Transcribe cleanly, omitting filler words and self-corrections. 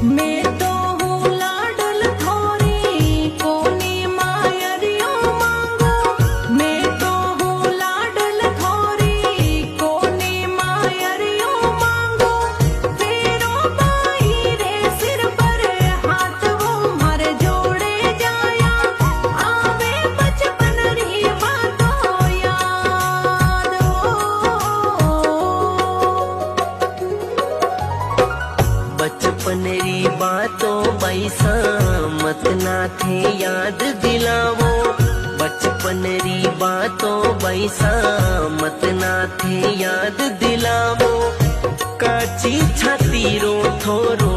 मैं तो हूँ लाडल थोरी कोनी मायरियो मांगो। मैं तो हूँ लाडल थोरी कोनी मायरियो मांगो। फेरो बाई रे सिर पर हाथ वो मार जोड़े जाया। आवे बचपन री बातों याद बचपन री बातों बैसा मत ना थे याद दिलावो। बचपन री बातों बैसा मत ना थे याद दिलावो। काची छाती रो थोरो